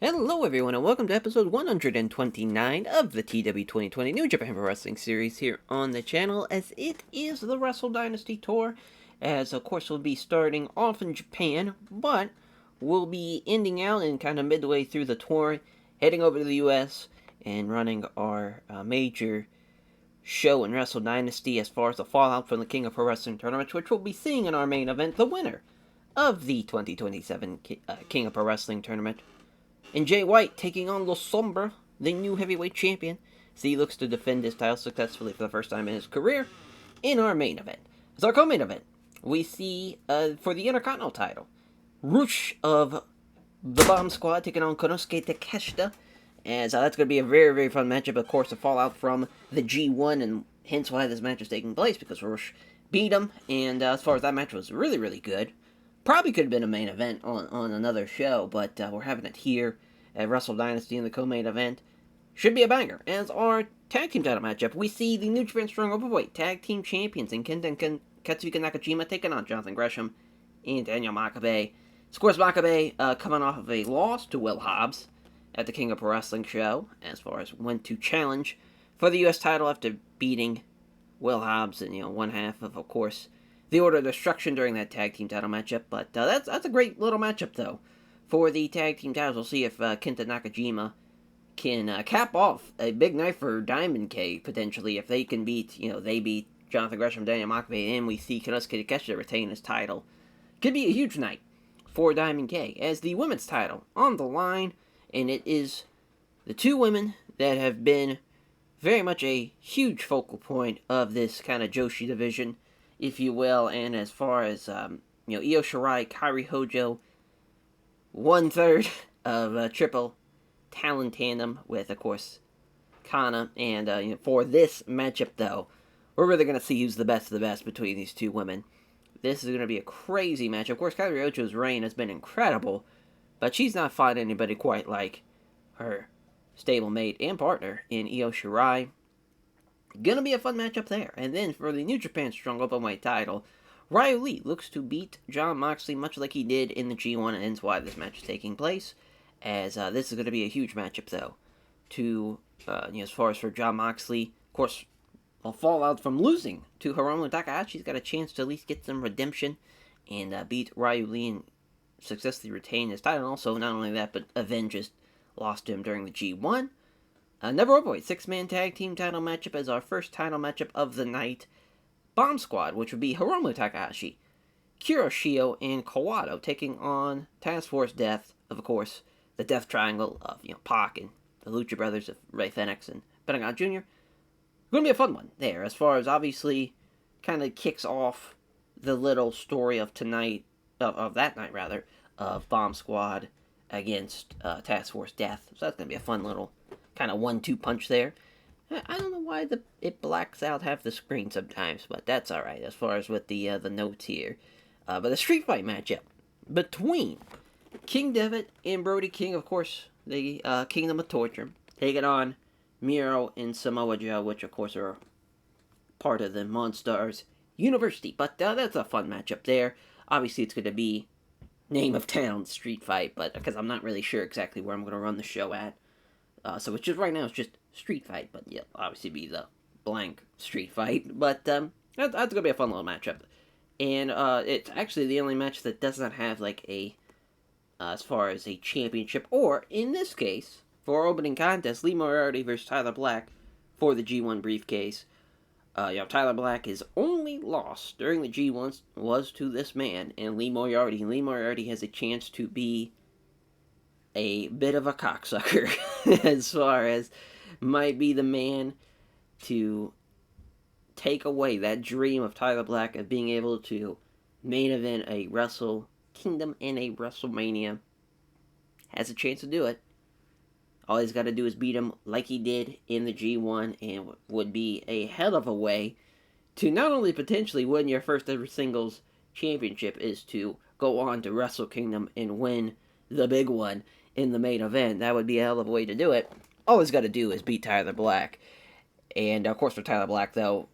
Hello everyone and welcome to episode 129 of the TEW 2020 New Japan Pro Wrestling series here on the channel, as it is the Wrestle Dynasty tour, as of course we'll be starting off in Japan, but we'll be ending out and kind of midway through the tour, heading over to the US and running our major show in Wrestle Dynasty as far as the fallout from the King of Pro Wrestling tournament, which we'll be seeing in our main event, the winner of the 2027 King of Pro Wrestling tournament. And Jay White taking on Lo Sombra, the new heavyweight champion, as he looks to defend his title successfully for the first time in his career in our main event. As our co-main event, we see, for the Intercontinental title, Rush of the Bomb Squad taking on Konosuke Takeshita, as that's going to be a very, very fun matchup, of course, to fall out from the G1, and hence why this match is taking place, because Rush beat him, and as far as that match was really, really good. Probably could have been a main event on another show, but we're having it here at Wrestle Dynasty in the co-main event. Should be a banger. As our tag team title matchup, we see the New Japan Strong Openweight Tag Team Champions in Kenta and Katsuhiko Nakajima taking on Jonathan Gresham and Daniel Makabe. Of course, Makabe coming off of a loss to Will Hobbs at the King of Pro Wrestling show, as far as went to challenge for the U.S. title after beating Will Hobbs in one half of course, the Order of Destruction during that tag team title matchup. But that's a great little matchup, though, for the tag team titles. We'll see if Kenta Nakajima can cap off a big night for Diamond K, potentially, if they can beat, they beat Jonathan Gresham, Daniel Makabe, and we see Konosuke Takeshita retain his title. Could be a huge night for Diamond K, as the women's title on the line, and it is the two women that have been very much a huge focal point of this kind of Joshi division, if you will. And as far as, Io Shirai, Kairi Hojo, 1/3 of a triple talent tandem with, of course, Kana. And, for this matchup, though, we're really going to see who's the best of the best between these two women. This is going to be a crazy match. Of course, Kairi Hojo's reign has been incredible, but she's not fought anybody quite like her stablemate and partner in Io Shirai. Gonna be a fun matchup there. And then for the New Japan Strong Openweight title, Ryu Lee looks to beat Jon Moxley much like he did in the G1, and hence why this match is taking place. As this is going to be a huge matchup, though, to as far as for Jon Moxley, of course, a fallout from losing to Hiromu Takahashi. He's got a chance to at least get some redemption and beat Ryu Lee and successfully retain his title. And also, not only that, but avenge his loss to him during the G1. Never Openweight 6-man tag team title matchup as our first title matchup of the night. Bomb Squad, which would be Hiromu Takahashi, Kuroshio, and Kawato taking on Task Force Death, of course, the Death Triangle of Pac and the Lucha Brothers of Rey Fenix and Pentagon Jr. Going to be a fun one there, as far as obviously kind of kicks off the little story of tonight, of that night rather, of Bomb Squad against Task Force Death. So that's going to be a fun little kind of 1-2 punch there. I don't know why it blacks out half the screen sometimes, but that's alright as far as with the notes here. But the street fight matchup between King Devitt and Brody King, of course, the Kingdom of Torture, taking on Miro and Samoa Joe, which of course are part of the Monstars University. But that's a fun matchup there. Obviously, it's going to be name of town street fight, but because I'm not really sure exactly where I'm going to run the show at. So it's just right now, it's just street fight, but yeah, obviously be the blank street fight. But that's gonna be a fun little matchup, and it's actually the only match that does not have like a as far as a championship, or in this case for our opening contest, Lee Moriarty versus Tyler Black for the G1 briefcase. Tyler Black, his only loss during the G1 was to this man and Lee Moriarty. Lee Moriarty has a chance to be a bit of a cocksucker as far as might be the man to take away that dream of Tyler Black of being able to main event a Wrestle Kingdom and a WrestleMania. Has a chance to do it. All he's got to do is beat him like he did in the G1, and would be a hell of a way to not only potentially win your first ever singles championship, is to go on to Wrestle Kingdom and win the big one in the main event. That would be a hell of a way to do it. All he's got to do is beat Tyler Black. And of course for Tyler Black, though,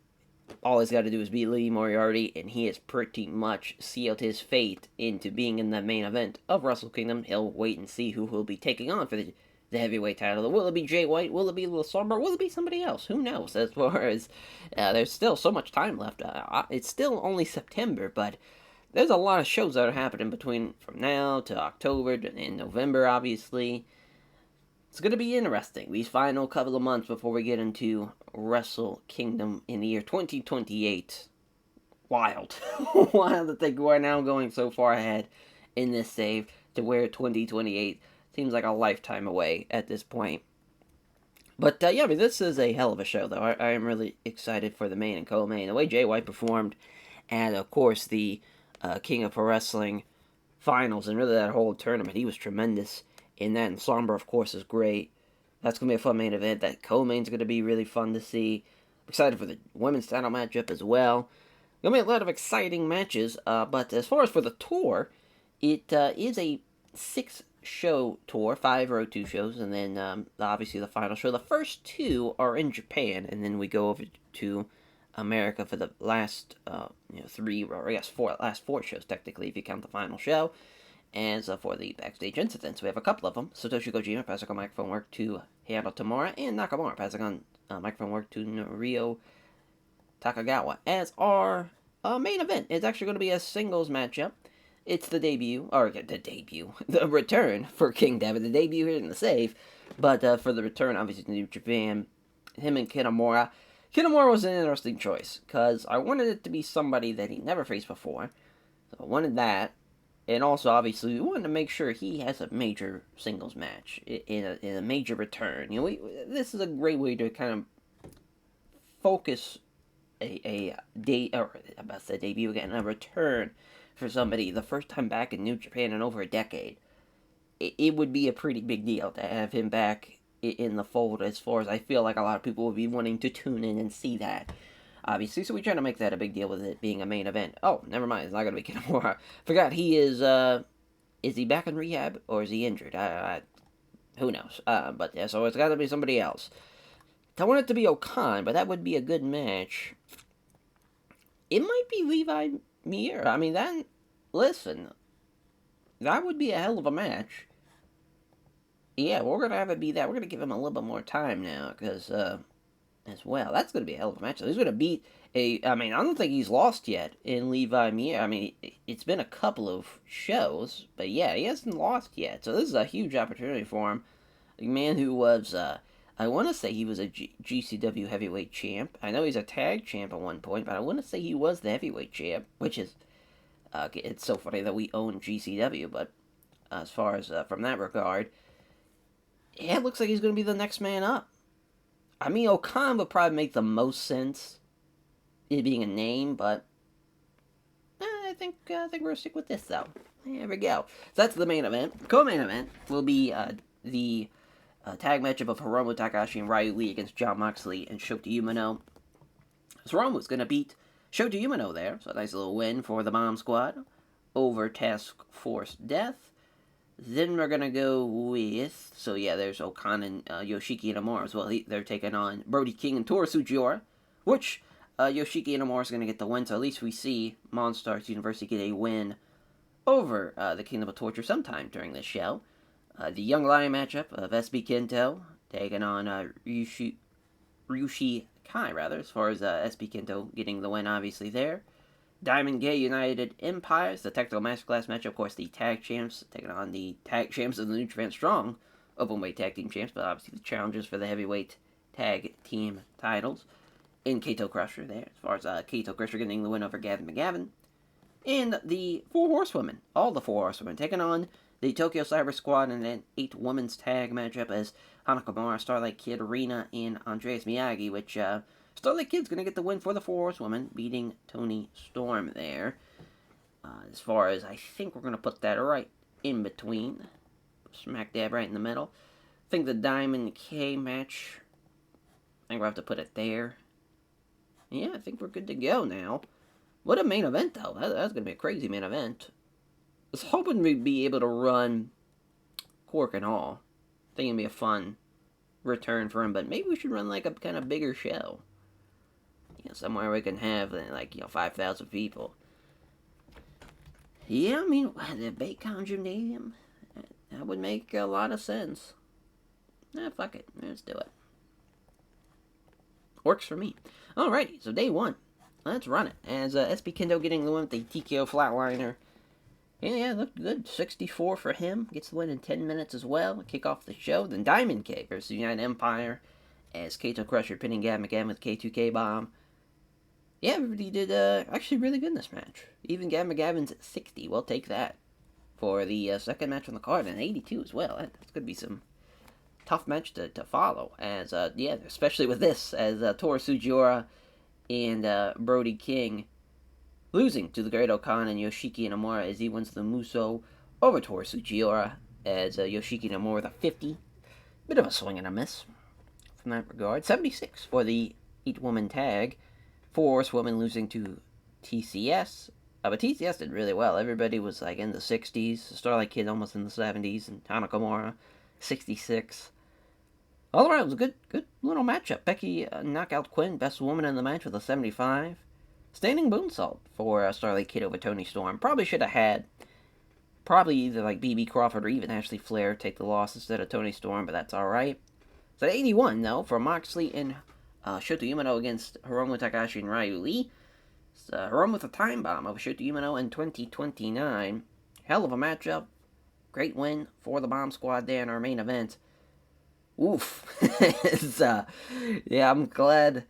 all he's got to do is beat Lee Moriarty, and he has pretty much sealed his fate into being in the main event of Wrestle Kingdom. He'll wait and see who he'll be taking on for the heavyweight title. Will it be Jay White? Will it be Will Somber? Will it be somebody else? Who knows? As far as there's still so much time left. It's still only September, but there's a lot of shows that are happening between from now to October and November, obviously. It's going to be interesting, these final couple of months before we get into Wrestle Kingdom in the year 2028. Wild. Wild to think we're now going so far ahead in this save to where 2028 seems like a lifetime away at this point. But yeah, I mean, this is a hell of a show, though. I am really excited for the main and co-main. The way Jay White performed, and of course the King of Pro Wrestling finals, and really that whole tournament, he was tremendous in that. And Somber, of course, is great. That's going to be a fun main event. That co-main's going to be really fun to see. I'm excited for the women's title matchup as well. Going to be a lot of exciting matches. But as far as for the tour, it is a 6-show tour, 5 or 2 shows, and then obviously the final show. The first 2 are in Japan, and then we go over to America for the last 3, or I guess 4, last 4 shows technically, if you count the final show. And so for the backstage incidents, we have a couple of them. Satoshi Kojima passing on microphone work to Hiro Tamura, and Nakamura passing on microphone work to Norio Takagawa. As our main event, it's actually going to be a singles matchup. It's the the return for King David. The debut here in the save, but for the return, obviously, to New Japan, him and Kitamura. Kitamura was an interesting choice, because I wanted it to be somebody that he never faced before. So I wanted that. And also, obviously, we wanted to make sure he has a major singles match in a major return. This is a great way to kind of focus a debut again, a return for somebody the first time back in New Japan in over a decade. It would be a pretty big deal to have him back in the fold, as far as I feel like a lot of people would be wanting to tune in and see that. Obviously, so we try to make that a big deal with it being a main event. Oh, never mind, it's not going to be Kitamura. Forgot, he is he back in rehab, or is he injured? Who knows? But yeah, so it's got to be somebody else. I want it to be Okan, but that would be a good match. It might be Levi Mir. I mean, listen, that would be a hell of a match. Yeah, we're going to have it be that. We're going to give him a little bit more time now, because, as well. That's going to be a hell of a match. He's going to beat I don't think he's lost yet in Levi Mir. I mean, it's been a couple of shows, but yeah, he hasn't lost yet. So this is a huge opportunity for him. A man who was, I want to say he was a GCW heavyweight champ. I know he's a tag champ at one point, but I want to say he was the heavyweight champ, which is, it's so funny that we own GCW, but as far as from that regard, yeah, it looks like he's going to be the next man up. I mean, Okan would probably make the most sense, it being a name, but I think we're gonna stick with this though. There we go. So that's the main event. Co-main event will be the tag matchup of Hiromu Takahashi and Ryu Lee against Jon Moxley and Shota Umino. So Hiromu's gonna beat Shota Umino there, so a nice little win for the Bomb Squad over Task Force Death. Then we're going to go with, so yeah, there's Okan and Yoshiki Inamura as well. They're taking on Brody King and Toru Tsujiura, which Yoshiki Inamura is going to get the win, so at least we see Monstars University get a win over the Kingdom of Torture sometime during this show. The Young Lion matchup of SB Kento taking on Ryushi Kai, as far as SB Kento getting the win, obviously, there. Diamond Gate United Empires, the Technical Masterclass match, of course, the tag champs, taking on the tag champs of the New Japan Strong Openweight Tag Team champs, but obviously the challengers for the heavyweight tag team titles. In Kato Crusher there, as far as Kato Crusher getting the win over Gavin McGavin. And the 4 Horsewomen, all the 4 Horsewomen, taking on the Tokyo Cyber Squad in an 8 women's tag matchup as Hana Kimura, Starlight Kid, Rina, and Andreas Miyagi, which Starlight Kid's going to get the win for the 4 Horsewomen, beating Toni Storm there. As far as, I think we're going to put that right in between. Smack dab right in the middle. I think the Diamond K match, I think we'll have to put it there. Yeah, I think we're good to go now. What a main event, though. That's going to be a crazy main event. I was hoping we'd be able to run Cork and all. I think it'd be a fun return for him, but maybe we should run like a kind of bigger show. somewhere we can have, 5,000 people. Yeah, I mean, the Baycon Gymnasium, that would make a lot of sense. Fuck it. Let's do it. Works for me. Alrighty, so day 1. Let's run it. As SB Kendo getting the win with the TKO Flatliner. Yeah, looked good. 64 for him. Gets the win in 10 minutes as well. Kick off the show. Then Diamond K versus United Empire. As Kato Crusher pinning Gab McGavin with K2K Bomb. Yeah, everybody did actually really good in this match. Even Gab McGavin's at 60. We'll take that. For the second match on the card. And 82 as well. That's going to be some tough match to follow. As, especially with this. As Toru Sugiura and Brody King losing to the Great Okan and Yoshiki Inamura as he wins the Muso over Toru Sugiura as Yoshiki Inamura with a 50. Bit of a swing and a miss from that regard. 76 for the 8-woman tag. 4 horsewomen losing to TCS. But TCS did really well. Everybody was in the 60s. Starlight Kid almost in the 70s. And Tana Komura, 66. All around, it was a good little matchup. Becky knockout Quinn, best woman in the match with a 75. Standing moonsault for Starlight Kid over Toni Storm. Probably should have had either BB Crawford or even Ashley Flair take the loss instead of Toni Storm, but that's alright. So 81, though, for Moxley and Shota Umino against Hiromu Takahashi and Ryu Lee. Hiromu with a time bomb over Shota Umino in 2029. Hell of a matchup. Great win for the Bomb Squad there in our main event. Oof. I'm glad.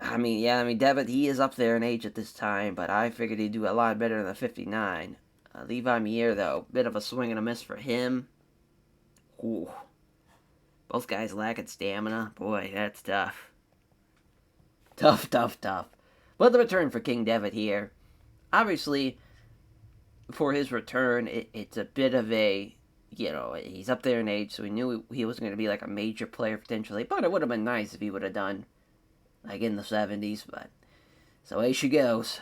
Devitt, he is up there in age at this time, but I figured he'd do a lot better than 59. Levi Mier, though, bit of a swing and a miss for him. Ooh. Both guys lacking stamina. Boy, that's tough. Tough. But the return for King Devitt here. Obviously, for his return, it's a bit of a, he's up there in age, so we knew he was going to be a major player potentially, but it would have been nice if he would have done, in the 70s, but, so here she goes.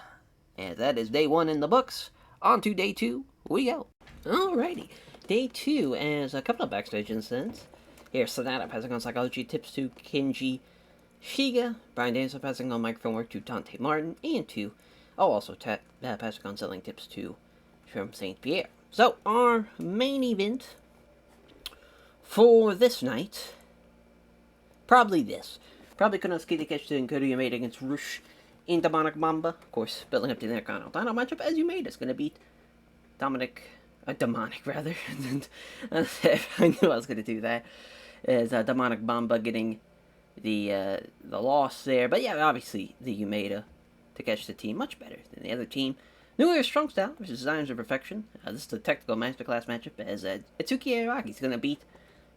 And that is day 1 in the books. On to day 2, we go. Alrighty, day 2, as a couple of backstage incidents. Here, Sonata passing on psychology tips to Kenji Shiga, Brian Danielson passing on microphone work to Dante Martin, and also passing on selling tips to from St. Pierre. So, our main event for this night, probably this. Probably Konosuke Takeshita and Kota Yamada against Rush and Demonic Mamba. Of course, building up to the Intercontinental title matchup, as Yamada's going to beat Demonic, rather. I knew I was going to do that. As Demonic Mamba getting the loss there. But yeah, obviously, the Yamada Takeshita team, much better than the other team. New Era Strong Style versus Designs of Perfection. This is a technical masterclass matchup as Itsuki Araki's going to beat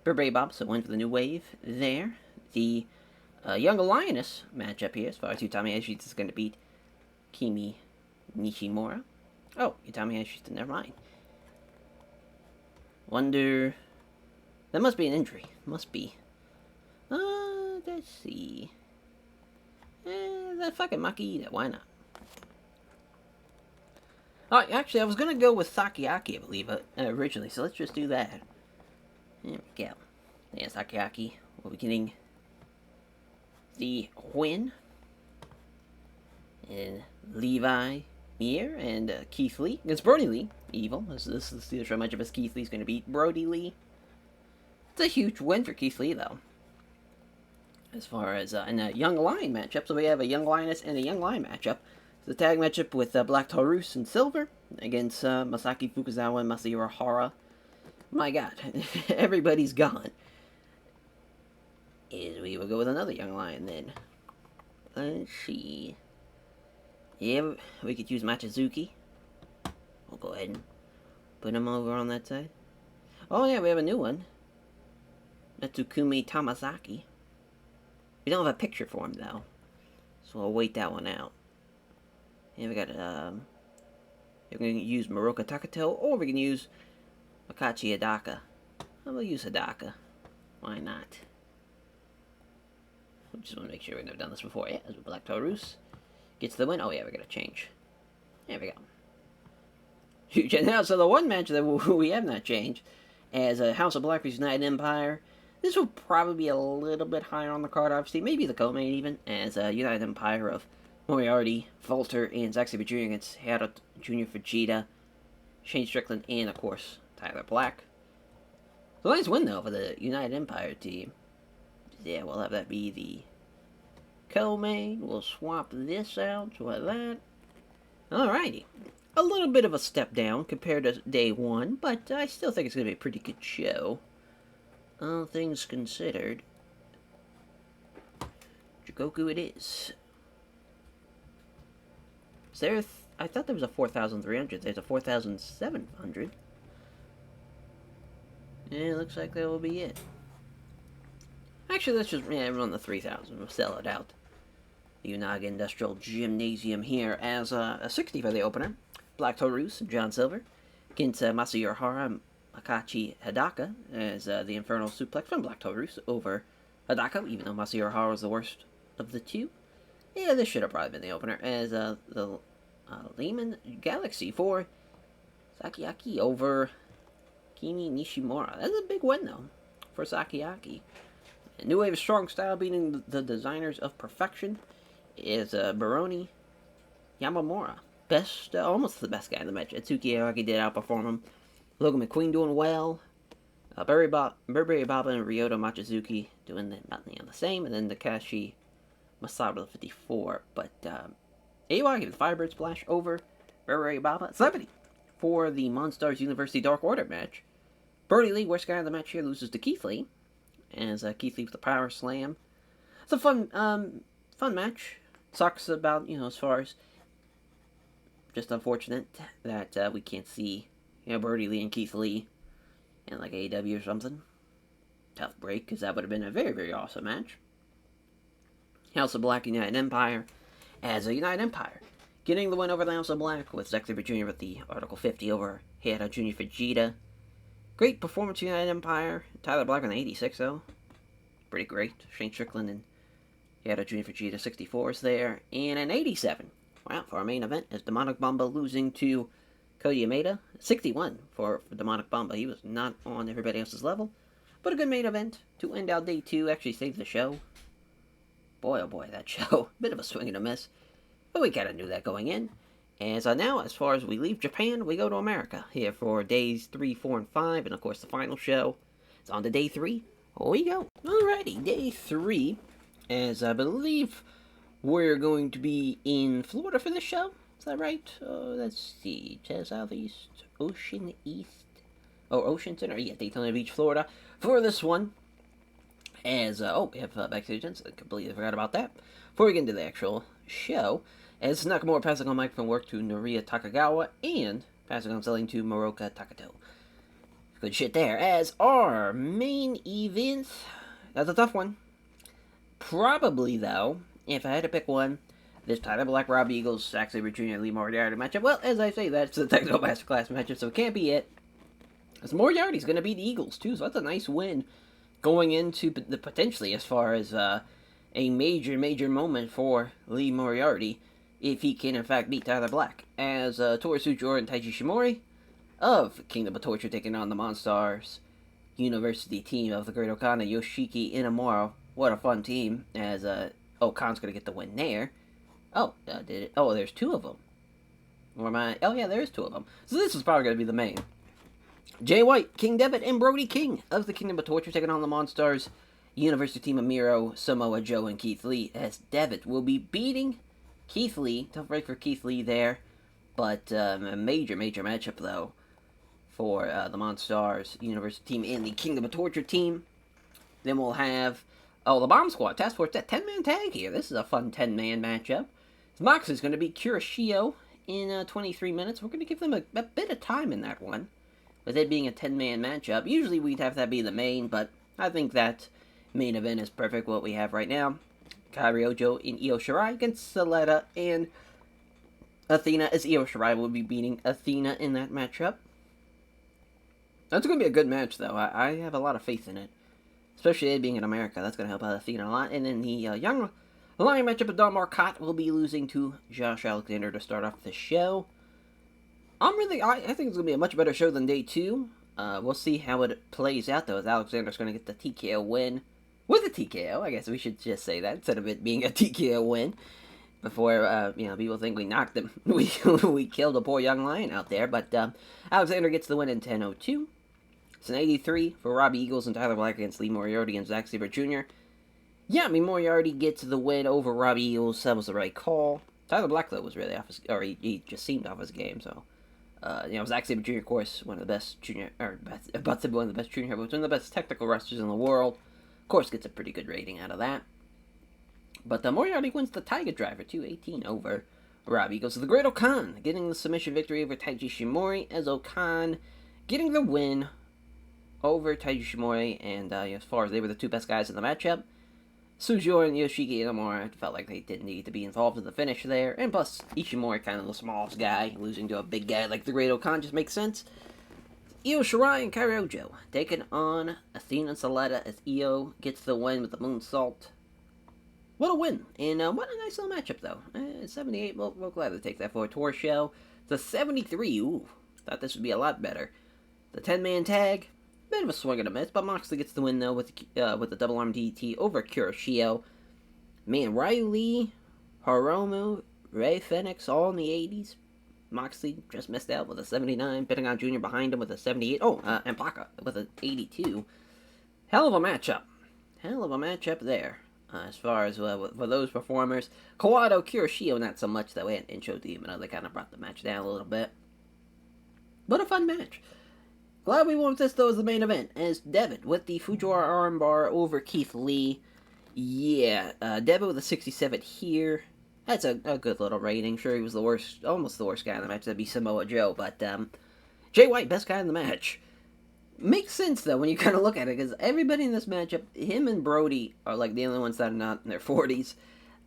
Burberry Bob, so win for the New Wave there. The Young Lioness matchup here, as far as Utami Ashita is going to beat Kimi Nishimura. Oh, Utami Ashita, never mind. Wonder... That must be an injury. Must be. Let's see. That fucking Makita, why not? Oh, actually, I was going to go with Sakiaki, I believe, originally, so let's just do that. There we go. Yeah, Sakiaki will be getting the win. And Levi Mier and Keith Lee against Brody Lee. Evil. This is the show matchup as Keith Lee's going to beat Brody Lee. It's a huge win for Keith Lee, though. As far as in a Young Lion matchup, so we have a Young Lioness and a Young Lion matchup. The tag matchup with Black Taurus in silver against Masaki Fukuzawa and Masahiro Hara. My god, everybody's gone. And we will go with another Young Lion then. Let's see. Yeah, we could use Machizuki. We'll go ahead and put him over on that side. Oh yeah, we have a new one. Natsukumi Tamazaki. We don't have a picture for him though, so we'll wait that one out. And we got, we're going to use Maroka Takato, or we can use Makachi Hidaka. I'm going to use Hidaka. Why not? I just want to make sure we've never done this before. Yeah, as Black Taurus gets the win. Oh yeah, we got to change. There we go. Huge. And now, so the one match that we have not changed, as House of Black vs. United Empire, This will probably be a little bit higher on the card, obviously. Maybe the co-main even, as United Empire of Moriarty, Volter, and Zack Sabre Jr. against Hayato Jr. Fujita, Shane Strickland, and, of course, Tyler Black. So nice win, though, for the United Empire team. Yeah, we'll have that be the co-main. We'll swap this out to that. Alrighty. A little bit of a step down compared to day one, but I still think it's going to be a pretty good show. All things considered. Jigoku it is. Is there I thought there was a 4,300. There's a 4,700. Yeah, it looks like that will be it. Actually, let's just run the 3,000. We'll sell it out. The Unaga Industrial Gymnasium here as a 60 for the opener. Black Taurus and John Silver against Masahiro Hara, Makachi Hidaka as the Infernal Suplex from Black Taurus over Hidaka, even though Masahiro Hara was the worst of the two. Yeah, this should have probably been the opener as the Lehman Galaxy for Sakiaki over Kimi Nishimura. That's a big win, though, for Sakiaki. New Wave of Strong Style beating the Designers of Perfection is Baroni Yamamura. Almost the best guy in the match. Atsuki Aoki did outperform him. Logan McQueen doing well. Burberry Baba and Ryota Machizuki doing about the same. And then Takashi Masato with 54. But Aoki with Firebird Splash over Burberry Baba. 70 for the Monstars University Dark Order match. Brody Lee, worst guy in the match here, loses to Keith Lee. As Keith Lee with the Power Slam. It's a fun match. Sucks about, as far as just unfortunate that we can't see, Brody Lee and Keith Lee in like AEW or something. Tough break, because that would have been a very, very awesome match. House of Black United Empire as a United Empire. Getting the win over the House of Black with Zack Sabre Jr. with the Article 50 over Hayato Jr. Fujita. Great performance, United Empire. Tyler Black on the 86, though. Pretty great. Shane Strickland and Hayato Jr. Fujita 64s there. And an 87. Wow, for our main event is Demonic Bomba losing to Koji Yamada. 61 for Demonic Bomba. He was not on everybody else's level. But a good main event to end out day 2. Actually saved the show. Boy, oh boy, that show. Bit of a swing and a miss. But we kind of knew that going in. And so now, as far as we leave Japan, we go to America here for days 3, 4, and 5. And of course, the final show is on to day 3. Here we go. Alrighty, day 3. As I believe we're going to be in Florida for this show. Is that right? Let's see. Southeast, Ocean East. Ocean Center. Yeah, Daytona Beach, Florida. For this one. As, we have backstage I completely forgot about that. Before we get into the actual show, as Nakamura passing on microphone work to Noriya Takagawa and passing on selling to Moroka Takato. Good shit there. As our main event, that's a tough one. Probably, though, if I had to pick one, this Tyler Black, Rob Eagles, Zack Sabre Jr., Lee Moriarty matchup. Well, as I say, that's the Technical Masterclass matchup, so it can't be it. As Moriarty's going to beat the Eagles, too, so that's a nice win going into the potentially as far as a major, major moment for Lee Moriarty, if he can, in fact, beat Tyler Black. As Toru Tsuchiyori and Taiji Shimori of Kingdom of Torture taking on the Monstars University team of the Great Okada, Yoshiki Inamura. What a fun team, as Khan's going to get the win there. Did it? Oh, there's 2 of them. Or am I? Oh, yeah, there's 2 of them. So this is probably going to be the main. Jay White, King Devitt, and Brody King of the Kingdom of Torture taking on the Monstars University team of Miro, Samoa Joe, and Keith Lee, as Devitt will be beating Keith Lee. Tough break for Keith Lee there, but a major, major matchup, though, for the Monstars University team and the Kingdom of Torture team. Then we'll have, the Bomb Squad, Task Force, that 10-man tag here. This is a fun 10-man matchup. Moxley's going to beat Kurashio in 23 minutes. We're going to give them a bit of time in that one, with it being a 10-man matchup. Usually we'd have that be the main, but I think that main event is perfect what we have right now. Kairi Ojo and Io Shirai against Saletta and Athena, as Io Shirai will be beating Athena in that matchup. That's going to be a good match, though. I have a lot of faith in it. Especially it being in America. That's going to help out Athena a lot. And then the Young Lion matchup of Don Marcotte will be losing to Josh Alexander to start off the show. I think it's going to be a much better show than day 2. We'll see how it plays out, though, as Alexander's going to get the TKO win. With a TKO, I guess we should just say that, instead of it being a TKO win. Before, people think we knocked him. We killed a poor young lion out there. But Alexander gets the win in 10:02. It's an 83 for Robbie Eagles and Tyler Black against Lee Moriarty and Zack Sabre Jr. Yeah, I mean, Moriarty gets the win over Robbie Eagles. That was the right call. Tyler Black, though, was really off his... Or he just seemed off his game, so... Zack Sabre Jr., of course, one of the best junior... Or, about to be one of the best junior heavyweights, one of the best technical wrestlers in the world. Of course, gets a pretty good rating out of that. But Moriarty wins the Tiger Driver, 218 over Robbie Eagles. So the Great Okan getting the submission victory over Taiji Shimori, as Okan getting the win over Taiji Shimori, and as far as they were the two best guys in the matchup, Sujiura and Yoshiki Inamura felt like they didn't need to be involved in the finish there, and plus Ishimori, kind of the smallest guy, losing to a big guy like the Great Okan just makes sense. Io Shirai and Kairi Ojo taking on Athena Saleta as Io gets the win with the moonsault. What a win, and what a nice little matchup, though. 78, we'll gladly take that for a tour show. The 73, ooh, thought this would be a lot better. The 10-man tag, bit of a swing and a miss, but Moxley gets the win, though, with the double arm DDT over Kuroshio. Man, Riley, Hiromu, Ray Fenix, all in the 80s. Moxley just missed out with a 79. Pentagon Jr. behind him with a 78. Oh, and Baka with an 82. Hell of a matchup. Hell of a matchup there. As far as for those performers. Kawado, Kuroshio, not so much, though. And Insho Demon, they kind of brought the match down a little bit. But a fun match. Glad we won this, though, as the main event. As Devitt with the Fujiwara armbar over Keith Lee. Yeah, Devitt with a 67 here. That's a good little rating. Sure, he was the worst, almost the worst guy in the match. That'd be Samoa Joe. But Jay White, best guy in the match. Makes sense, though, when you kind of look at it, because everybody in this matchup, him and Brody are, like, the only ones that are not in their 40s.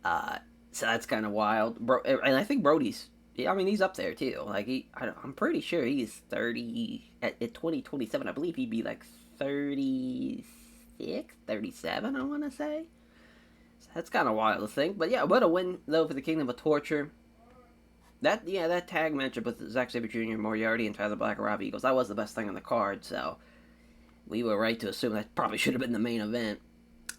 So that's kind of wild. And I think Brody's, I mean, he's up there, too. Like, I'm pretty sure he's 30, at 2027, I believe he'd be, like, 36, 37, I want to say. So that's kind of wild to think. But, yeah, what a win, though, for the Kingdom of Torture. That tag matchup with Zack Sabre Jr., Moriarty, and Tyler Black and Robbie Eagles, that was the best thing on the card, so we were right to assume that probably should have been the main event.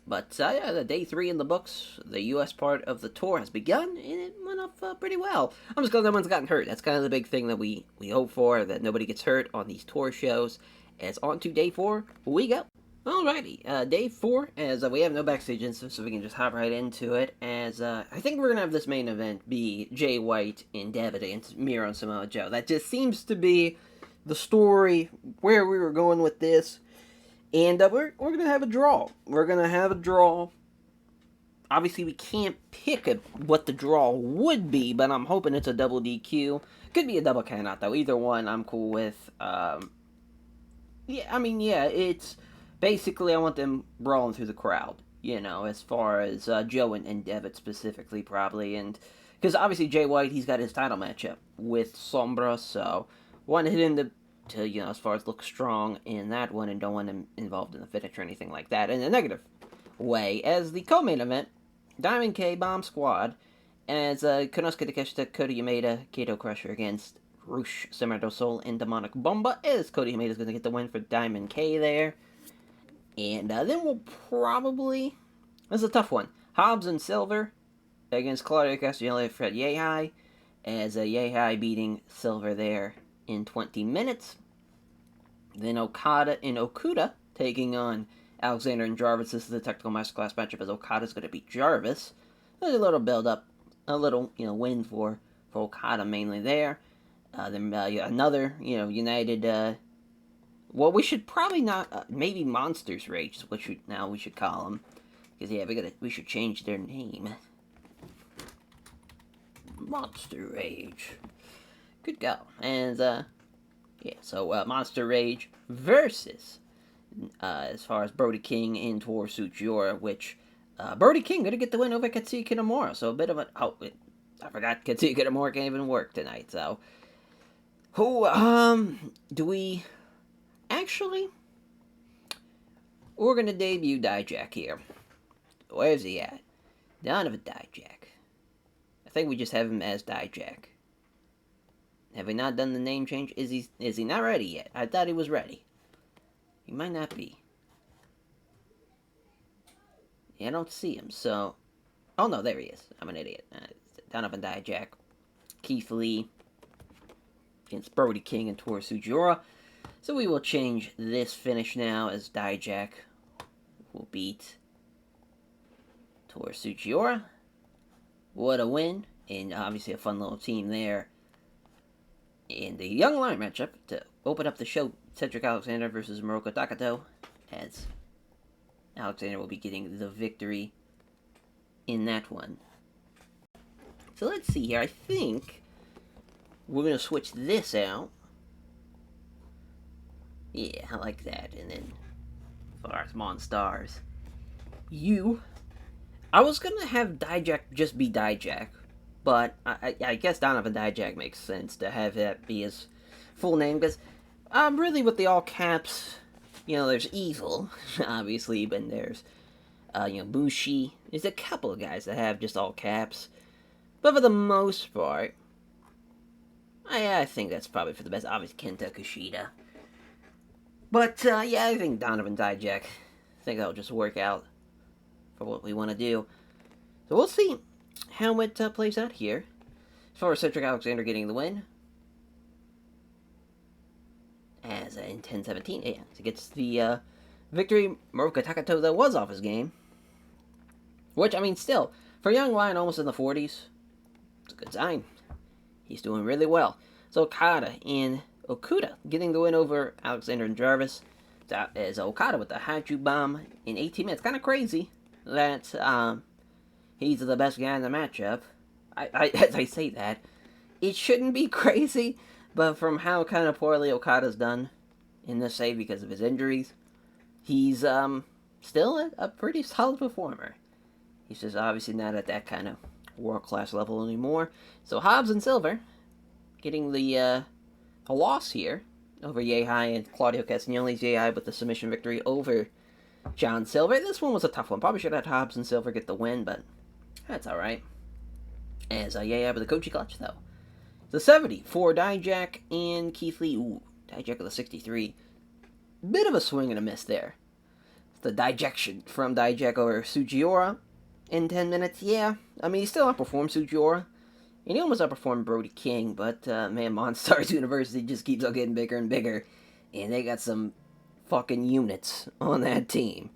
But, yeah, the day 3 in the books, the U.S. part of the tour has begun, and it went off pretty well. I'm just glad no one's gotten hurt. That's kind of the big thing that we hope for, that nobody gets hurt on these tour shows. As on to day 4, we go. Alrighty, day 4, as we have no backstage instance, so we can just hop right into it, as I think we're going to have this main event be Jay White and Devitt against Miro and Samoa Joe. That just seems to be the story, where we were going with this, and we're going to have a draw. We're going to have a draw. Obviously, we can't pick what the draw would be, but I'm hoping it's a double DQ. Could be a double countout, though. Either one, I'm cool with. It's... Basically, I want them brawling through the crowd, as far as Joe and Devitt specifically, probably. And because obviously Jay White, he's got his title matchup with Sombra, so wanted him to as far as look strong in that one, and don't want him involved in the finish or anything like that in a negative way. As the co-main event, Diamond K Bomb Squad, as Konosuke Takeshita, Kota Yamada, Kato Crusher against Rush, Samurai del Sol, and Demonic Bomba, as Kota Yamada's going to get the win for Diamond K there. And then we'll probably... This is a tough one. Hobbs and Silver against Claudio Castagnoli and Fred Yehai. As Yehai beating Silver there in 20 minutes. Then Okada and Okuda taking on Alexander and Jarvis. This is the technical masterclass matchup, as Okada's going to beat Jarvis. There's a little build-up. A little, win for Okada mainly there. Then another, United... Well, we should probably not, maybe Monsters Rage is what we should call them. Because, yeah, we should change their name. Monster Rage. Good go. And, so Monster Rage versus, as far as Brody King and Toru Tsuchiura, which, Brody King gonna get the win over Katsuya Kitamura, so a bit of I forgot Katsuya Kitamura can't even work tonight, so. Do we... Actually, we're going to debut Dijak here. Where's he at? Donovan Dijak. I think we just have him as Dijak. Have we not done the name change? Is he not ready yet? I thought he was ready. He might not be. Yeah, I don't see him, so... Oh, no, there he is. I'm an idiot. Donovan Dijak. Keith Lee against Brody King and Toru Sugiura. So we will change this finish now as Dijak will beat Toru Sugiura. What a win. And obviously a fun little team there. In the Young Lion matchup, to open up the show, Cedric Alexander versus Moroka Takato, as Alexander will be getting the victory in that one. So let's see here. I think we're going to switch this out. Yeah, I like that. And then for our Monstars, I was going to have Dijak just be Dijak, but I guess Donovan Dijak makes sense to have that be his full name, because really with the all caps, there's Evil, obviously, but there's, Bushi. There's a couple of guys that have just all caps, but for the most part, I think that's probably for the best. Obviously, Kenta Kushida. But, I think Donovan Dijak, I think that'll just work out for what we want to do. So we'll see how it plays out here. As far as Cedric Alexander getting the win, as in 10-17, yeah, he gets the victory. Moroka Takato, that was off his game. Which, still, for a young lion almost in the 40s, it's a good sign. He's doing really well. So Okada and Okuda getting the win over Alexander and Jarvis. As Okada with the Haju Bomb in 18 minutes. Kind of crazy that he's the best guy in the matchup. As I say that, it shouldn't be crazy, but from how kind of poorly Okada's done in this save because of his injuries, he's still a pretty solid performer. He's just obviously not at that kind of world-class level anymore. So Hobbs and Silver getting the a loss here over Yehai and Claudio Castagnoli's Yehai with the submission victory over John Silver. This one was a tough one. Probably should have had Hobbs and Silver get the win, but that's alright. As Yehai with the Kochi clutch, though. The 70 for Dijak and Keith Lee. Ooh, Dijak with a 63. Bit of a swing and a miss there. The dijection from Dijak over Sugiura in 10 minutes. Yeah, he still outperformed Sugiura. And he almost outperformed Brody King, but, man, Monstars University just keeps on getting bigger and bigger. And they got some fucking units on that team.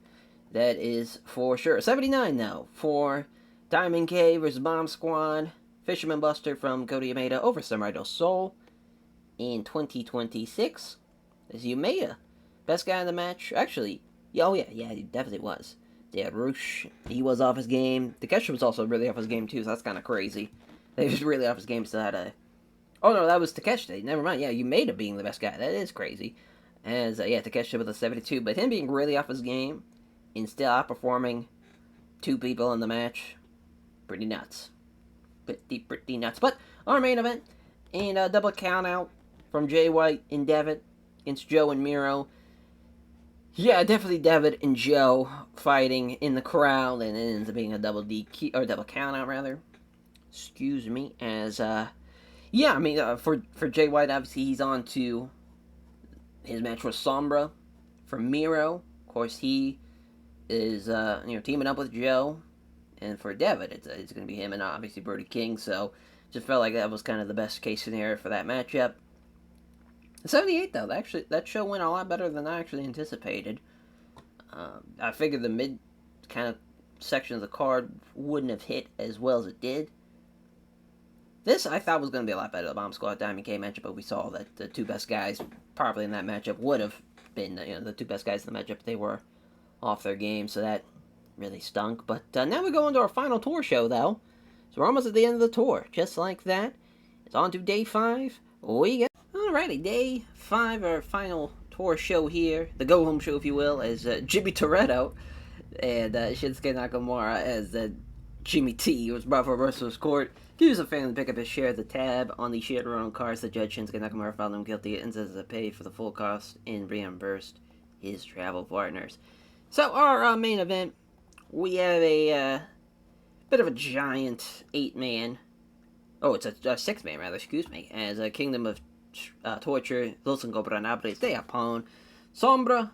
That is for sure. 79, now, for Diamond K versus Bomb Squad. Fisherman Buster from Cody Umeda over Samurai del Sol. In 2026, is Umeda best guy in the match? Actually, yeah, he definitely was. Yeah, Roosh, he was off his game. Takeshita was also really off his game, too, so that's kind of crazy. They was really off his game, so that, oh, no, that was Takeshita. Never mind. Yeah, Umeda being the best guy. That is crazy. As, Takeshita with a 72. But him being really off his game and still outperforming two people in the match, pretty nuts. Pretty nuts. But our main event, and a double count out from Jay White and Devitt against Joe and Miro. Yeah, definitely Devitt and Joe fighting in the crowd, and it ends up being a double DQ, or double count out, rather. Excuse me, as, for Jay White, obviously, he's on to his match with Sombra from Miro. Of course, he is, teaming up with Joe. And for Devitt, it's going to be him and obviously Brody King, so just felt like that was kind of the best case scenario for that matchup. 78, though, that show went a lot better than I actually anticipated. I figured the mid kind of section of the card wouldn't have hit as well as it did. This, I thought, was going to be a lot better, the Bomb Squad Diamond K matchup, but we saw that the two best guys probably in that matchup would have been, the two best guys in the matchup. They were off their game, so that really stunk. But now we go into our final tour show, though. So we're almost at the end of the tour. Just like that, it's on to day 5. We got, alrighty, day 5, our final tour show here. The go-home show, if you will, as Jimmy Toretto and Shinsuke Nakamura as Jimmy T was brought for Wrestler's Court. He was a fan to pick up his share of the tab on the shared run cars. The judge Shinsuke Nakamura found him guilty and says to pay for the full cost and reimbursed his travel partners. So our main event, we have a bit of a giant 8-man. Oh, it's a 6-man rather, excuse me. As a Kingdom of Torture, Los Ingobernables de Japón, Sombra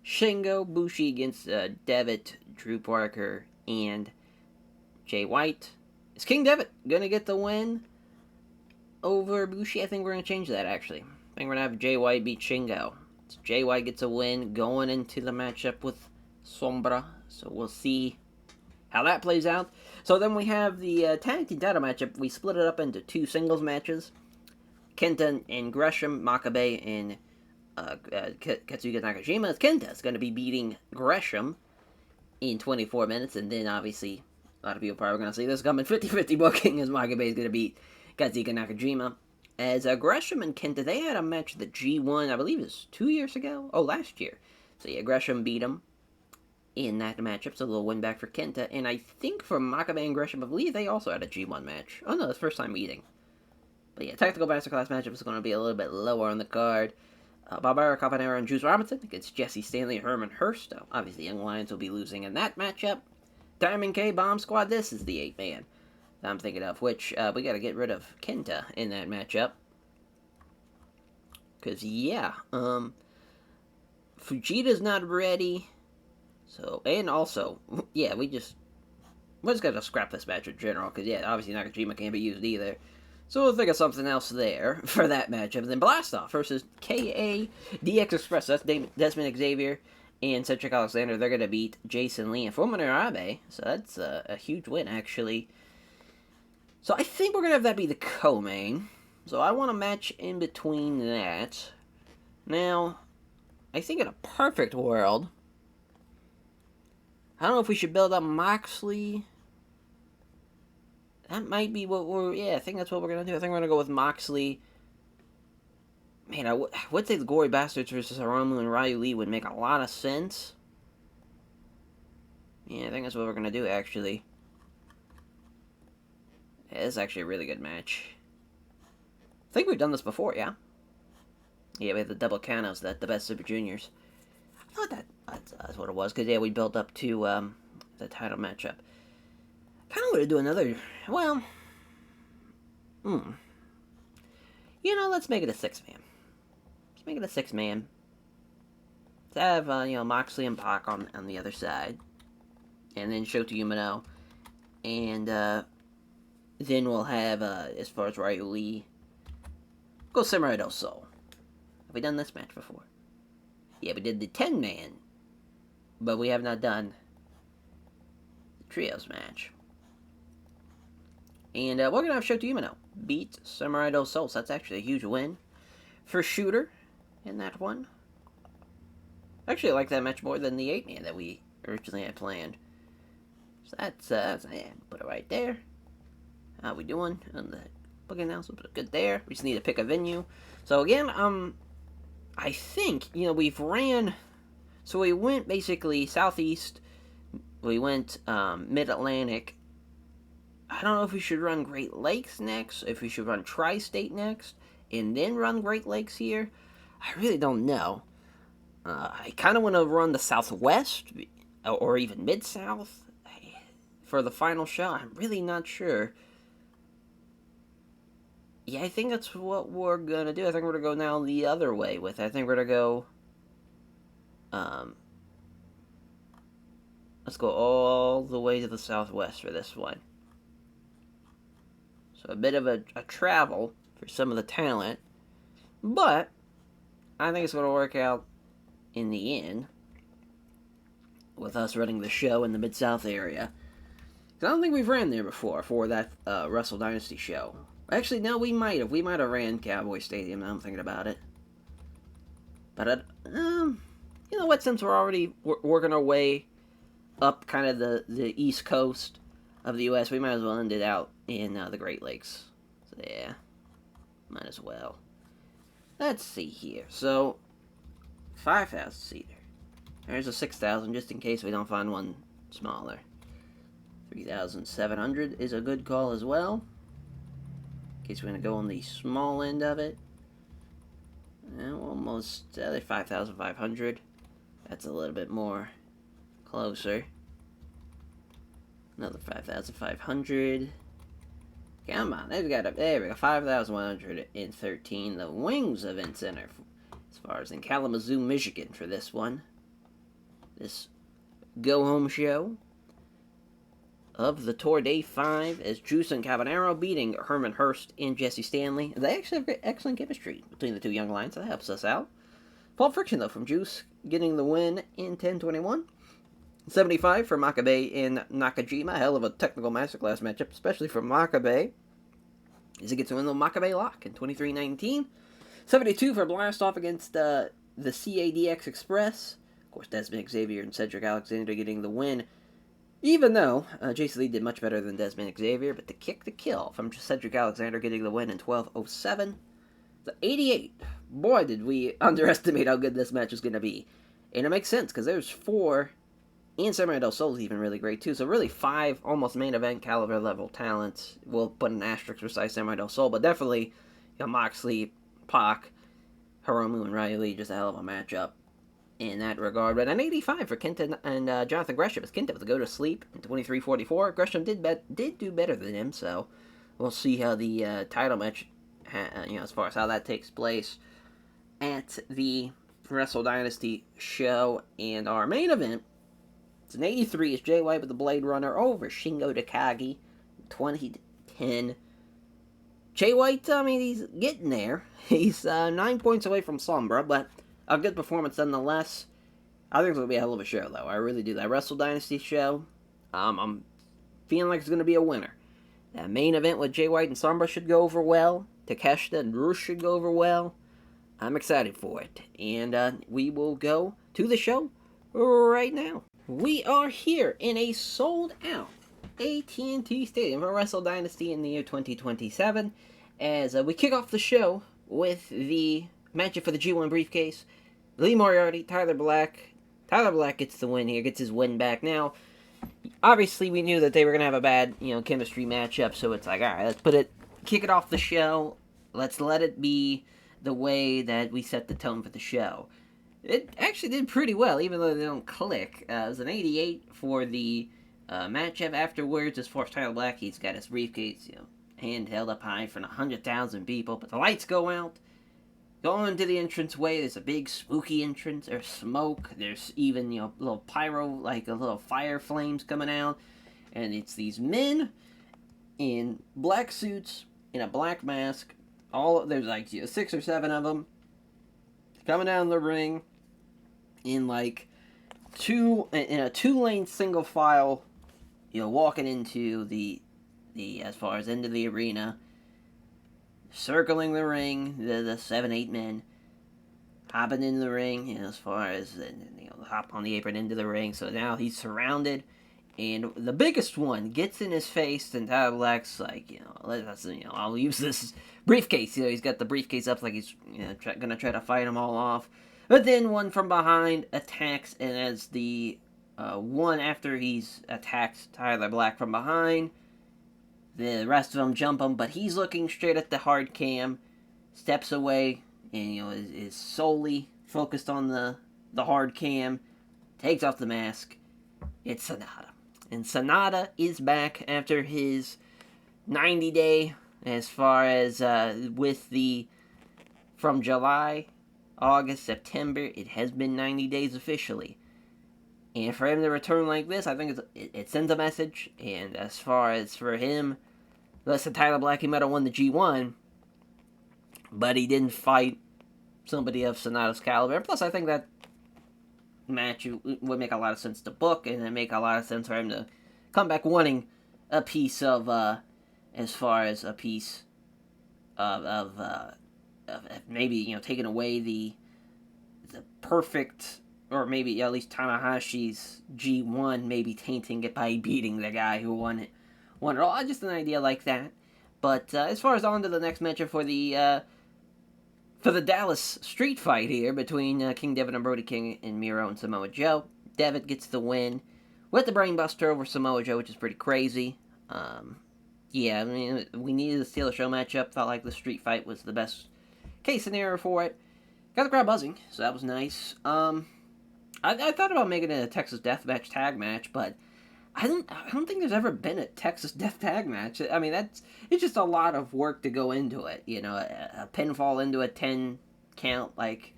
Shingo, Bushi against Devitt, Drew Parker, and Jay White. Is King Devitt gonna get the win over Bushi? I think we're gonna change that, actually. I think we're gonna have Jay White beat Shingo. So Jay White gets a win going into the matchup with Sombra. So we'll see how that plays out. So then we have the tag team title matchup. We split it up into 2 singles matches. Kenta and Gresham, Makabe and Katsuya Nakajima. Kenta is going to be beating Gresham in 24 minutes. And then, obviously, a lot of people probably going to see this coming 50-50 booking as Makabe is going to beat Katsuya Nakajima. As Gresham and Kenta, they had a match at the G1, I believe it was 2 years ago? Oh, last year. So, yeah, Gresham beat him in that matchup, so a little win back for Kenta. And I think for Makabe and Gresham, I believe they also had a G1 match. Oh, no, it's first time meeting. But yeah, Technical Masterclass matchup is going to be a little bit lower on the card. Barbara Caponera and Juice Robinson against Jesse Stanley and Herman Hurst. Obviously, Young Lions will be losing in that matchup. Diamond K, Bomb Squad, this is the 8-man that I'm thinking of, which we got to get rid of Kenta in that matchup. Because, yeah, Fujita's not ready. So, and also, yeah, we're just going to scrap this match in general. Because, yeah, obviously Nakajima can't be used either. So we'll think of something else there for that matchup. And then Blastoff versus KA DX Express. So that's Desmond Xavier and Cedric Alexander. They're going to beat Jason Lee and Fulminor Abe. So that's a huge win, actually. So I think we're going to have that be the co-main. So I want a match in between that. Now, I think in a perfect world, I don't know if we should build up Moxley. That might be what I think that's what we're going to do. I think we're going to go with Moxley. Man, I would say the Gory Bastards versus Hiromu and Ryu Lee would make a lot of sense. Yeah, I think that's what we're going to do, actually. Yeah, this is actually a really good match. I think we've done this before, yeah? Yeah, we had the double countouts, the best Super Juniors. I thought that's what it was, because, yeah, we built up to the title matchup. Kind of want to do another, well, let's make it a 6-man. Let's make it a 6-man. Let's have, Moxley and Pac on the other side. And then Shota Umino. And, then we'll have, as far as Ryu Lee, go Samurai del Sol. Have we done this match before? Yeah, we did the 10-man. But we have not done the trios match. And we're going to have Shota Umino beat Samurai del Sol. So that's actually a huge win for Shooter in that one. Actually, I like that match more than the 8-man that we originally had planned. So that's yeah, put it right there. How we doing on the booking announcement? Put it good there. We just need to pick a venue. So again, I think, we've ran... So we went basically Southeast. We went Mid-Atlantic. I don't know if we should run Great Lakes next, if we should run Tri-State next, and then run Great Lakes here. I really don't know. I kind of want to run the Southwest, or even Mid-South, for the final show. I'm really not sure. Yeah, I think that's what we're going to do. I think we're going to go now the other way with it. I think we're going to go... let's go all the way to the Southwest for this one. So a bit of a travel for some of the talent. But I think it's going to work out in the end with us running the show in the Mid-South area. I don't think we've ran there before for that Wrestle Dynasty show. Actually, no, we might have. We might have ran Cowboy Stadium, now I'm thinking about it. But, you know what, since we're already working our way up kind of the East Coast of the U.S., we might as well end it out in the Great Lakes. So, yeah, might as well. Let's see here. So, 5,000 seater. There's a 6,000 just in case we don't find one smaller. 3,700 is a good call as well. In case we're going to go on the small end of it. Almost 5,500. That's a little bit more closer. Another 5,500. Come on, there we go, 5,113. The Wings Event Center, as far as in Kalamazoo, Michigan, for this one. this go-home show of the tour day 5 as Juice and Cabanero beating Herman Hurst and Jesse Stanley. They actually have excellent chemistry between the two young lions, so that helps us out. Fault friction, though, from Juice getting the win in 10:21. 75 for Makabe and Nakajima. Hell of a technical masterclass matchup, especially for Makabe, as he gets a win with Makabe lock in 23:19. 72 for Blast Off against the CADX Express. Of course, Desmond Xavier and Cedric Alexander getting the win. Even though Jason Lee did much better than Desmond Xavier, but the kick to kill from Cedric Alexander getting the win in 12:07. The 88. Boy, did we underestimate how good this match was going to be. And it makes sense, because there's 4, and Samurai Del Sol is even really great, too. So really 5 almost main event caliber level talents. We'll put an asterisk beside Samurai Del Sol, but definitely Moxley, Pac, Hiromu, and Riley, just a hell of a matchup in that regard. But an 85 for Kenta and Jonathan Gresham, as Kenta was to go to sleep in 23:44. Gresham did do better than him, so we'll see how the title match, as far as how that takes place at the Wrestle Dynasty show. And our main event, it's an 83, is Jay White with the Blade Runner over Shingo Takagi, 2010. Jay White, he's getting there. He's 9 points away from Sombra, but a good performance nonetheless. I think it's going to be a hell of a show, though. I really do. That Wrestle Dynasty show, I'm feeling like it's going to be a winner. That main event with Jay White and Sombra should go over well. Takeshita and Rush should go over well. I'm excited for it. And we will go to the show right now. We are here in a sold-out AT&T Stadium for Wrestle Dynasty in the year 2027, as we kick off the show with the matchup for the G1 briefcase. Lee Moriarty, Tyler Black. Tyler Black gets the win here, gets his win back. Now, obviously we knew that they were going to have a bad, chemistry matchup, so it's like, alright, let's kick it off the show. Let's let it be the way that we set the tone for the show. It actually did pretty well, even though they don't click. It was an 88 for the matchup afterwards. As far as Tyler Black, he's got his briefcase, hand held up high for 100,000 people. But the lights go out. Going to the entranceway, there's a big spooky entrance. There's smoke. There's even, little pyro, like a little fire flames coming out. And it's these men in black suits, in a black mask. There's like 6 or 7 of them coming down the ring in a 2-lane single file, walking into the as far as into the arena, circling the ring, the 7-8 men hopping into the ring, as far as hop on the apron into the ring. So now he's surrounded, and the biggest one gets in his face, and Tyler Black's like, I'll use this briefcase. He's got the briefcase up like he's gonna try to fight them all off. But then one from behind attacks, and as the one after he's attacked Tyler Black from behind, the rest of them jump him, but he's looking straight at the hard cam, steps away, and is solely focused on the hard cam, takes off the mask. It's Sonata. And Sonata is back after his 90-day, as far as from July, August, September, it has been 90 days officially. And for him to return like this, I think it sends a message. And as far as for him, listen, Tyler Black, he might have won the G1, but he didn't fight somebody of Sonata's caliber. Plus, I think that match would make a lot of sense to book, and it make a lot of sense for him to come back wanting a piece of, as far as a piece of maybe, taking away the perfect, or maybe at least Tanahashi's G1, maybe tainting it by beating the guy who won it all. Just an idea like that. But as far as on to the next matchup for the Dallas street fight here between King Devitt and Brody King and Miro and Samoa Joe. Devitt gets the win with the Brainbuster over Samoa Joe, which is pretty crazy. Yeah, I mean, we needed a Steal the Show matchup. Felt like the street fight was the best case scenario for it. Got the crowd buzzing, so that was nice. I thought about making it a Texas Deathmatch tag match, but I don't think there's ever been a Texas Death tag match. I mean, it's just a lot of work to go into it. A pinfall into a 10 count, like,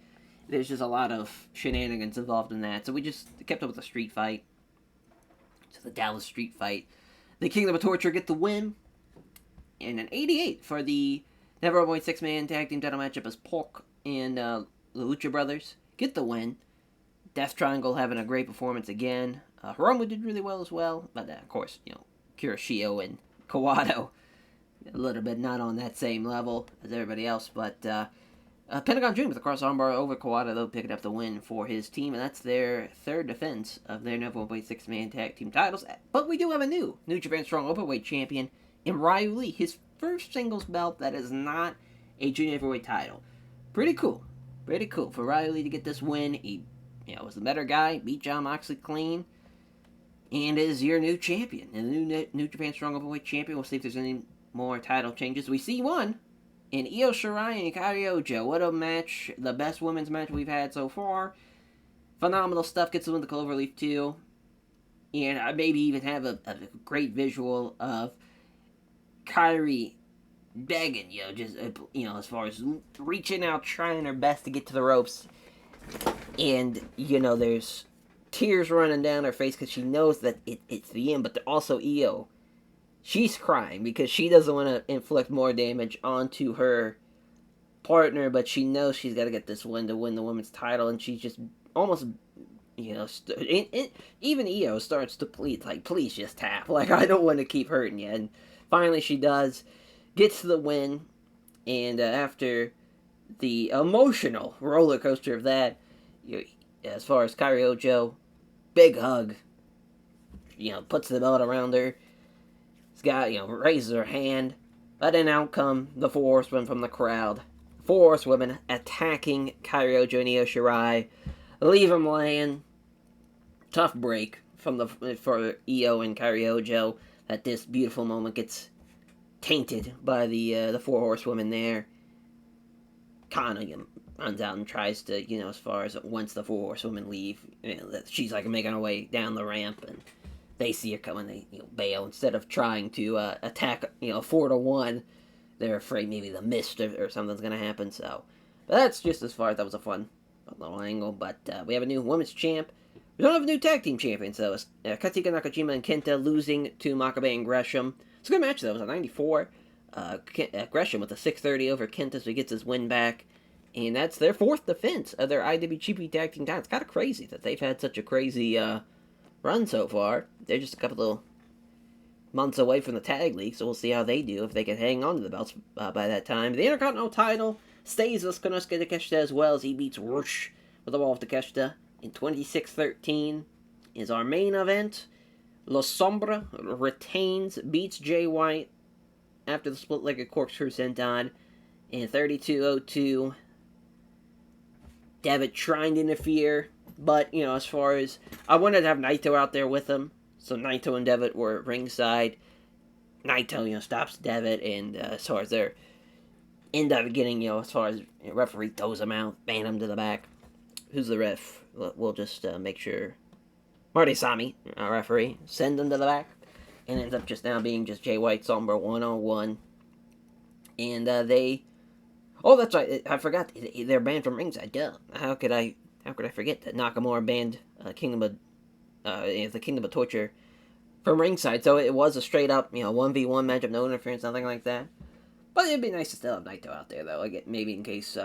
there's just a lot of shenanigans involved in that. So we just kept up with the street fight. So the Dallas street fight. The Kingdom of Torture get the win. And an 88 for the Never Avoid 6-man tag team title matchup as Polk and the Lucha Brothers get the win. Death Triangle having a great performance again. Hiromu did really well as well. But of course, Kuroshio and Kawato, a little bit not on that same level as everybody else. But Pentagon Dream with a cross armbar over Kawato, though, picking up the win for his team. And that's their third defense of their Never Avoid 6-man tag team titles. But we do have a New Japan Strong Openweight champion in Ryu Lee, his first singles belt that is not a junior heavyweight title. Pretty cool for Ryu Lee to get this win. He, was the better guy, beat Jon Moxley clean, and is your new champion. And the New Japan Strong Openweight champion. We'll see if there's any more title changes. We see one in Io Shirai and Kairi Ojo. What a match! The best women's match we've had so far. Phenomenal stuff. Gets to win the Cloverleaf too, and I maybe even have a great visual of Kairi begging, as far as reaching out, trying her best to get to the ropes. And, there's tears running down her face because she knows that it's the end. But also Io, she's crying because she doesn't want to inflict more damage onto her partner. But she knows she's got to get this win to win the women's title. And she's just almost, even Io starts to plead, like, please just tap. Like, I don't want to keep hurting you. And finally, she does, gets the win, and after the emotional roller coaster of that, as far as Kairi Ojo, big hug, puts the belt around her, raises her hand, but then out come the Four Horsewomen from the crowd. Four Horsewomen attacking Kairi Ojo and Io Shirai, leave them laying. Tough break for Io and Kairi Ojo. That this beautiful moment gets tainted by the Four Horsewomen there. Kana runs out and tries to, as far as once the Four Horsewomen leave, she's like making her way down the ramp, and they see her coming, they bail instead of trying to attack 4-1. They're afraid maybe the mist or something's gonna happen. So, but that's just as far as that was a fun little angle. But we have a new women's champ. We don't have a new tag team champion, so it's Katsuki Nakajima and Kenta losing to Makabe and Gresham. It's a good match, though. It was a 94. Gresham with a 630 over Kenta, so he gets his win back. And that's their fourth defense of their IWGP Tag Team title. It's kind of crazy that they've had such a crazy run so far. They're just a couple little months away from the Tag League, so we'll see how they do, if they can hang on to the belts by that time. The Intercontinental title stays with Konosuke Takeshita as well, as he beats Rush with the Wall of Takeshita in 26-13. Is our main event. La Sombra retains, beats Jay White after the split-legged corkscrew senton in 32-02. Devitt trying to interfere, but, as far as, I wanted to have Naito out there with him, so Naito and Devitt were ringside. Naito, stops Devitt, and as far as their end up getting, as far as referee throws him out, ban him to the back. Who's the ref? We'll just make sure. Marty Sami, our referee, send him to the back, and ends up just now being just Jay White, Sombra 1-on-1. And they... Oh, that's right, I forgot, they're banned from ringside, duh. How could I forget that Nakamura banned the Kingdom of Torture from ringside, so it was a straight up, 1v1 matchup, no interference, nothing like that. But it'd be nice to still have Naito out there, though, maybe in case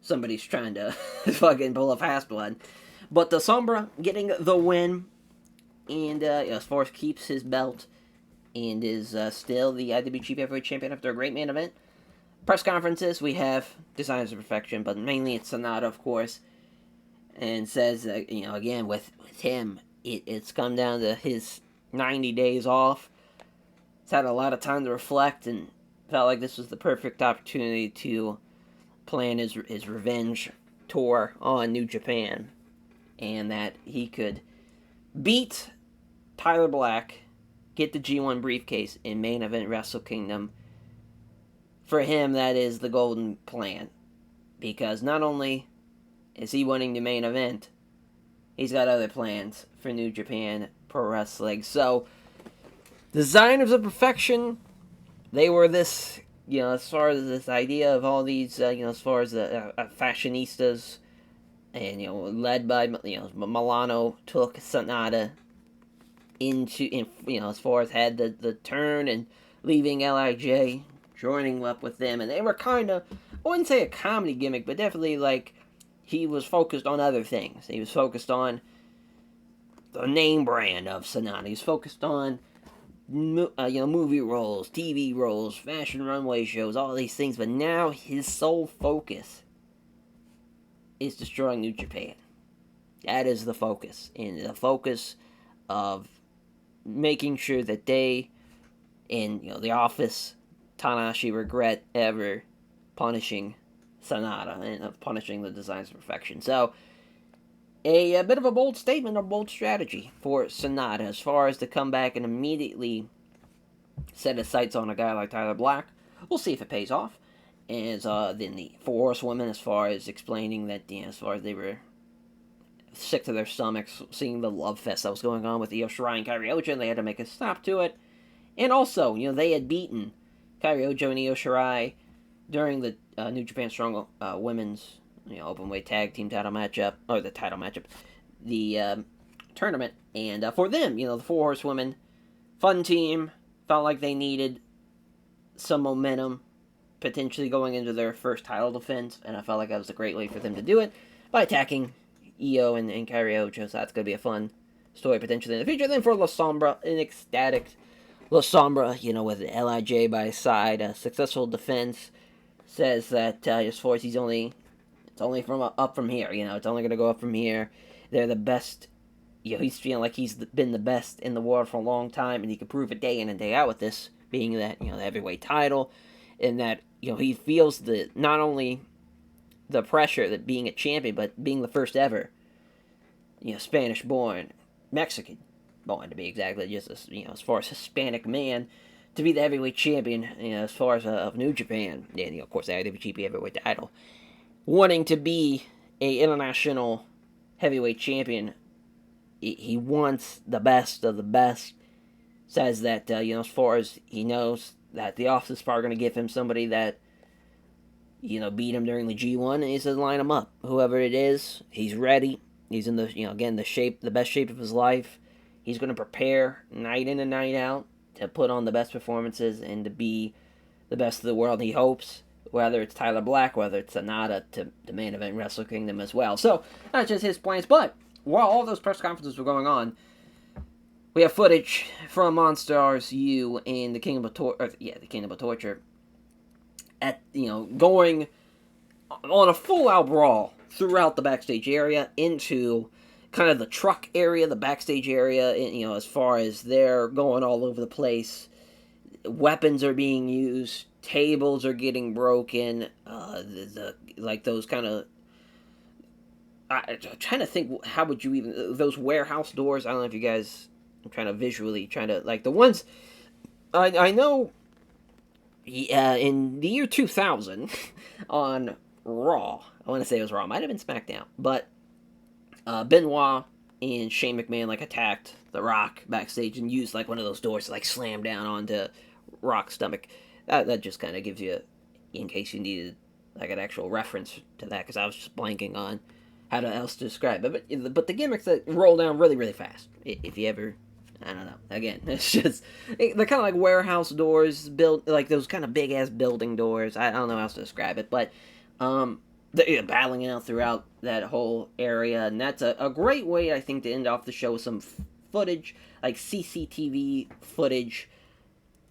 somebody's trying to fucking pull a fast one. But the Sombra getting the win, and as far as keeps his belt, and is still the IWGP Heavyweight Champion after a great main event. Press conferences, we have Designs of Perfection, but mainly it's Sonata, of course, and says, again, with him, it's come down to his 90 days off. He's had a lot of time to reflect, and felt like this was the perfect opportunity to plan his revenge tour on New Japan, and that he could beat Tyler Black, get the G1 briefcase in main event Wrestle Kingdom. For him, that is the golden plan, because not only is he winning the main event, he's got other plans for New Japan Pro Wrestling. So, Designers of Perfection, they were this, as far as this idea of all these, as far as the fashionistas and led by Milano, took Sonata as far as had the turn and leaving Lij, joining up with them, and they were kind of, I wouldn't say a comedy gimmick, but definitely like he was focused on other things. He was focused on the name brand of Sonata. He was focused on movie roles, TV roles, fashion runway shows, all these things. But now his sole focus is destroying New Japan. That is the focus, and the focus of making sure that they, in the office, Tanahashi regret ever punishing Sonata and punishing the Designs of Perfection. So, a bit of a bold statement, a bold strategy for Sonata as far as to come back and immediately set his sights on a guy like Tyler Black. We'll see if it pays off. As then the Four Horsewomen, as far as explaining that, as far as they were sick to their stomachs seeing the love fest that was going on with Io Shirai and Kairi Ojo, and they had to make a stop to it. And also, they had beaten Kairi Ojo and Io Shirai during the New Japan Strong Women's openweight tag team title matchup, or the title matchup, the tournament. And for them, the Four Horsewomen, fun team, felt like they needed some momentum, potentially going into their first title defense, and I felt like that was a great way for them to do it, by attacking Io and Kairi Ojo, so that's going to be a fun story potentially in the future. Then for La Sombra, an ecstatic La Sombra, with Lij by his side, a successful defense, says that as far as it's only from up from here, it's only going to go up from here. They're the best, he's feeling like he's been the best in the world for a long time, and he can prove it day in and day out with this, being that, the heavyweight title, and that, he feels not only the pressure that being a champion, but being the first ever, Spanish-born, Mexican-born to be exactly, just as far as Hispanic man, to be the heavyweight champion, as far as of New Japan, and of course the IWGP heavyweight title, wanting to be a international heavyweight champion, he wants the best of the best. Says that as far as he knows, that the office is probably going to give him somebody that beat him during the G1, and he says line him up. Whoever it is, he's ready. He's in the, again, the best shape of his life. He's going to prepare night in and night out to put on the best performances and to be the best of the world, he hopes. Whether it's Tyler Black, whether it's Sonata, to the main event Wrestle Kingdom as well. So, not just his plans, but while all those press conferences were going on, we have footage from Monstars U and the Kingdom of Torture at, going on a full-out brawl throughout the backstage area into kind of the truck area, the backstage area, and, as far as they're going all over the place. Weapons are being used, tables are getting broken, like those kind of, I'm trying to think, how would you even, those warehouse doors, I don't know if you guys, I'm trying to like the ones, I know, in the year 2000, on Raw, I want to say it was Raw, might have been SmackDown, but Benoit and Shane McMahon attacked The Rock backstage and used one of those doors to slam down onto Rock's stomach. That just kind of gives you, in case you needed an actual reference to that, because I was just blanking on how else to describe it. But the gimmicks that roll down really, really fast. If you ever, I don't know. Again, it's just, they're kind of like warehouse doors, built like those kind of big ass building doors. I don't know how else to describe it, but they're battling it out throughout that whole area, and that's a great way, I think, to end off the show with some footage, like CCTV footage,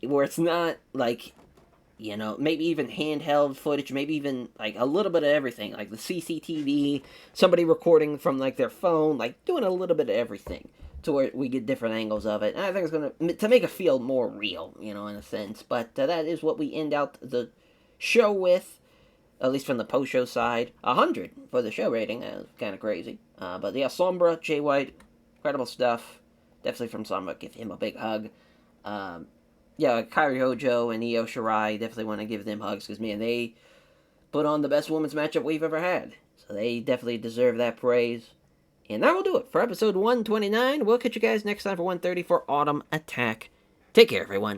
where it's not maybe even handheld footage, maybe even a little bit of everything, like the CCTV, somebody recording from their phone, doing a little bit of everything, to where we get different angles of it. And I think it's going to make it feel more real, in a sense. But that is what we end out the show with, at least from the post-show side. 100 for the show rating. That was kind of crazy. But yeah, Sombra, Jay White, incredible stuff. Definitely from Sombra, give him a big hug. Yeah, Kairi Hojo and Io Shirai, definitely want to give them hugs, because, man, they put on the best women's matchup we've ever had. So they definitely deserve that praise. And that will do it for episode 129. We'll catch you guys next time for 130 for Autumn Attack. Take care, everyone.